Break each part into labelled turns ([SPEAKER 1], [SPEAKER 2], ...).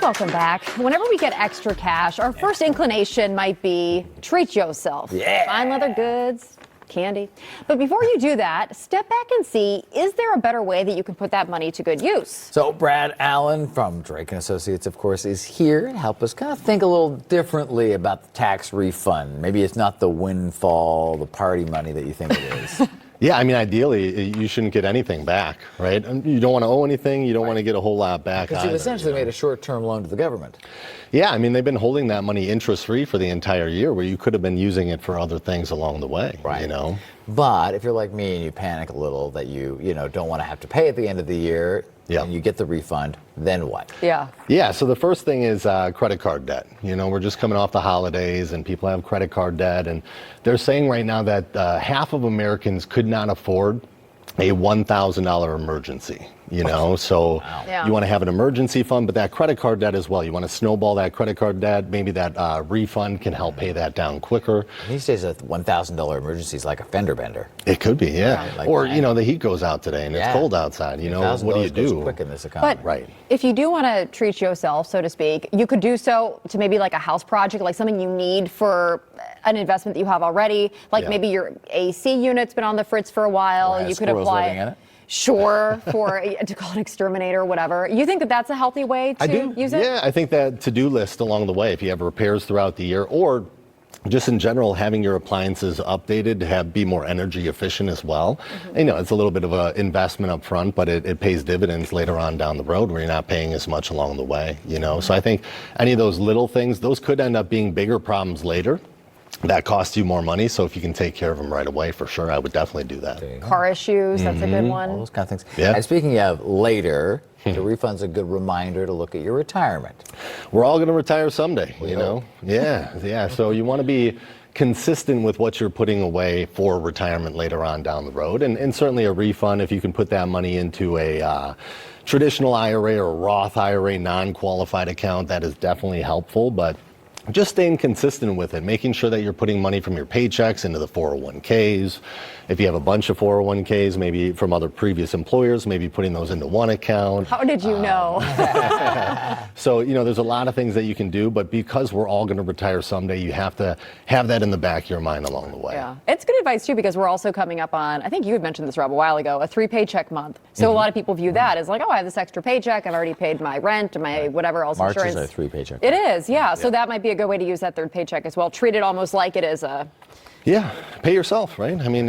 [SPEAKER 1] Welcome back. Whenever we get extra cash, our first inclination might be treat yourself.
[SPEAKER 2] Yeah.
[SPEAKER 1] Fine leather goods, candy. But before you do that, step back and see, is there a better way that you can put that money to good use?
[SPEAKER 2] So Brad Allen from Drake & Associates, of course, is here to help us kind of think a little differently about the tax refund. Maybe it's not the windfall, the party money that you think it is.
[SPEAKER 3] Yeah, I mean, ideally, you shouldn't get anything back, right? You don't want to owe anything. You don't want to get a whole lot back
[SPEAKER 2] Because you've essentially made a short-term loan to the government.
[SPEAKER 3] Yeah, I mean, they've been holding that money interest-free for the entire year, where you could have been using it for other things along the way,
[SPEAKER 2] Right.
[SPEAKER 3] you know?
[SPEAKER 2] But if you're like me and you panic a little that you don't want to have to pay at the end of the year,
[SPEAKER 3] Yeah.
[SPEAKER 2] and you get the refund, then what?
[SPEAKER 1] Yeah.
[SPEAKER 3] Yeah, so the first thing is credit card debt. You know, we're just coming off the holidays and people have credit card debt, and they're saying right now that half of Americans could not afford a $1,000 emergency, you know, so
[SPEAKER 1] Yeah.
[SPEAKER 3] you want to have an emergency fund, but that credit card debt as well. You want to snowball that credit card debt. Maybe that refund can help pay that down quicker.
[SPEAKER 2] These days, a $1,000 emergency is like a fender bender.
[SPEAKER 3] It could be, yeah.
[SPEAKER 2] Like
[SPEAKER 3] or,
[SPEAKER 2] that.
[SPEAKER 3] you know, the heat goes out today and
[SPEAKER 2] Yeah.
[SPEAKER 3] it's cold outside, you know, what do you
[SPEAKER 2] $1,000 goes
[SPEAKER 3] do?
[SPEAKER 2] quick in this economy.
[SPEAKER 1] But
[SPEAKER 3] Right.
[SPEAKER 1] if you do want to treat yourself, so to speak, you could do so to maybe like a house project, like something you need for an investment that you have already. Like
[SPEAKER 3] Yeah.
[SPEAKER 1] maybe your AC unit's been on the fritz for a while.
[SPEAKER 2] Or has
[SPEAKER 1] You could
[SPEAKER 2] squirrels
[SPEAKER 1] apply
[SPEAKER 2] living in it.
[SPEAKER 1] Sure, to call it exterminator or whatever. You think that that's a healthy way to
[SPEAKER 3] I do.
[SPEAKER 1] use it?
[SPEAKER 3] Yeah, I think that to-do list along the way, if you have repairs throughout the year, or just in general, having your appliances updated to be more energy efficient as well. You know, it's a little bit of an investment up front, but it pays dividends later on down the road where you're not paying as much along the way, you know? So I think any of those little things, those could end up being bigger problems later that cost you more money. So if you can take care of them right away, for sure, I would definitely do that.
[SPEAKER 1] Car issues, that's a good
[SPEAKER 2] All
[SPEAKER 1] one.
[SPEAKER 2] those kind of things.
[SPEAKER 3] Yeah.
[SPEAKER 2] And speaking of later, the refund's a good reminder to look at your retirement.
[SPEAKER 3] We're all going to retire someday,
[SPEAKER 2] We
[SPEAKER 3] you
[SPEAKER 2] hope.
[SPEAKER 3] know? Yeah. So you want to be consistent with what you're putting away for retirement later on down the road. And certainly a refund, if you can put that money into a traditional IRA or a Roth IRA, non-qualified account, that is definitely helpful. But just staying consistent with it, making sure that you're putting money from your paychecks into the 401ks. If you have a bunch of 401ks, maybe from other previous employers, maybe putting those into one account.
[SPEAKER 1] How did you know?
[SPEAKER 3] So, you know, there's a lot of things that you can do, but because we're all going to retire someday, you have to have that in the back of your mind along the way.
[SPEAKER 1] Yeah, it's good advice too, because we're also coming up on, I think you had mentioned this, Rob, a while ago, a 3 paycheck month. So a lot of people view that as like, oh, I have this extra paycheck, I've already paid my rent and my whatever else,
[SPEAKER 2] March
[SPEAKER 1] insurance.
[SPEAKER 2] is a 3 paycheck.
[SPEAKER 1] It is, yeah. So that might be a good way to use that third paycheck as well. Treat it almost like it is a...
[SPEAKER 3] Yeah, pay yourself, right? I mean,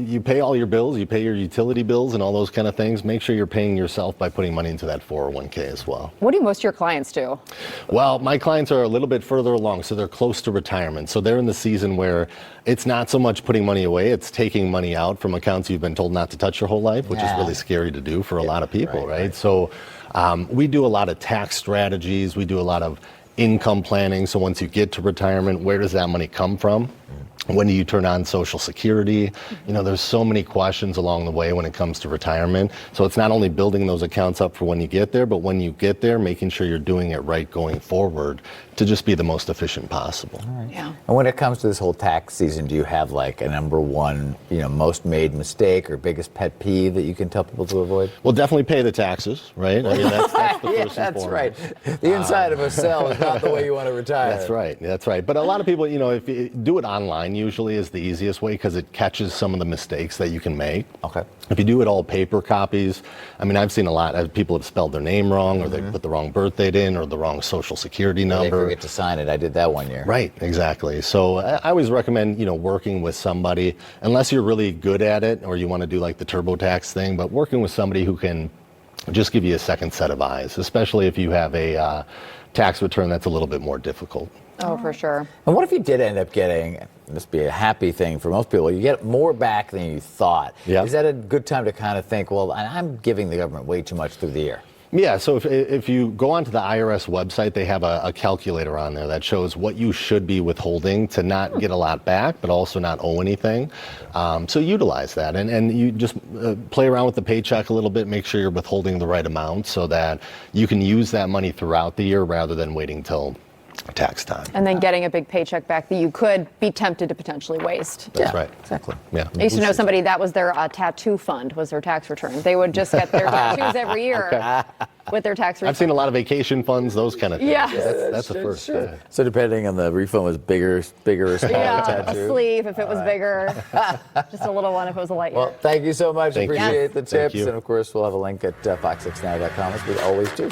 [SPEAKER 3] you pay all your bills, you pay your utility bills and all those kind of things. Make sure you're paying yourself by putting money into that 401k as well.
[SPEAKER 1] What do most of your clients do?
[SPEAKER 3] Well, my clients are a little bit further along, so they're close to retirement. So they're in the season where it's not so much putting money away, it's taking money out from accounts you've been told not to touch your whole life, which is really scary to do for a lot of people, right? So we do a lot of tax strategies, we do a lot of income planning. So once you get to retirement, where does that money come from? When do you turn on Social Security? You know, there's so many questions along the way when it comes to retirement. So it's not only building those accounts up for when you get there, but when you get there, making sure you're doing it right going forward to just be the most efficient possible.
[SPEAKER 1] Yeah.
[SPEAKER 2] And when it comes to this whole tax season, do you have like a number one, most made mistake or biggest pet peeve that you can tell people to avoid?
[SPEAKER 3] Well, definitely pay the taxes, right? I mean, that's the first and
[SPEAKER 2] That's
[SPEAKER 3] foremost.
[SPEAKER 2] right. The inside of a cell is not the way you want to retire.
[SPEAKER 3] That's right. But a lot of people, if you do it online, usually is the easiest way because it catches some of the mistakes that you can make.
[SPEAKER 2] Okay.
[SPEAKER 3] If you do it all paper copies, I mean, I've seen a lot of people have spelled their name wrong, or they put the wrong birth date in, or the wrong Social Security
[SPEAKER 2] They
[SPEAKER 3] number.
[SPEAKER 2] forget to sign it. I did that one year.
[SPEAKER 3] Right, exactly. So I always recommend, working with somebody, unless you're really good at it or you want to do like the TurboTax thing, but working with somebody who can just give you a second set of eyes, especially if you have a tax return that's a little bit more difficult.
[SPEAKER 1] Oh, for sure.
[SPEAKER 2] And what if you did end up getting, this would be a happy thing for most people, you get more back than you thought.
[SPEAKER 3] Yeah.
[SPEAKER 2] Is that a good time to kind of think, well, I'm giving the government way too much through the year?
[SPEAKER 3] Yeah, so if you go onto the IRS website, they have a calculator on there that shows what you should be withholding to not get a lot back, but also not owe anything. So utilize that, and you just play around with the paycheck a little bit, make sure you're withholding the right amount so that you can use that money throughout the year rather than waiting till tax time.
[SPEAKER 1] And then getting a big paycheck back that you could be tempted to potentially waste.
[SPEAKER 3] That's
[SPEAKER 2] Yeah,
[SPEAKER 3] right.
[SPEAKER 2] exactly.
[SPEAKER 3] Yeah.
[SPEAKER 1] I used to know somebody that was their tattoo fund, was their tax return. They would just get their tattoos every year with their tax return.
[SPEAKER 3] I've seen a lot of vacation funds, those kind of things.
[SPEAKER 1] Yeah.
[SPEAKER 3] That's the first.
[SPEAKER 2] Sure. So depending on the refund was bigger or smaller
[SPEAKER 1] Yeah,
[SPEAKER 2] tattoo.
[SPEAKER 1] a sleeve if it was bigger, just a little one if it was a light year.
[SPEAKER 2] Well, thank you so much.
[SPEAKER 3] Thank you.
[SPEAKER 2] Appreciate the
[SPEAKER 3] Thank
[SPEAKER 2] tips.
[SPEAKER 3] you.
[SPEAKER 2] And of course, we'll have a link at fox6now.com as we always do.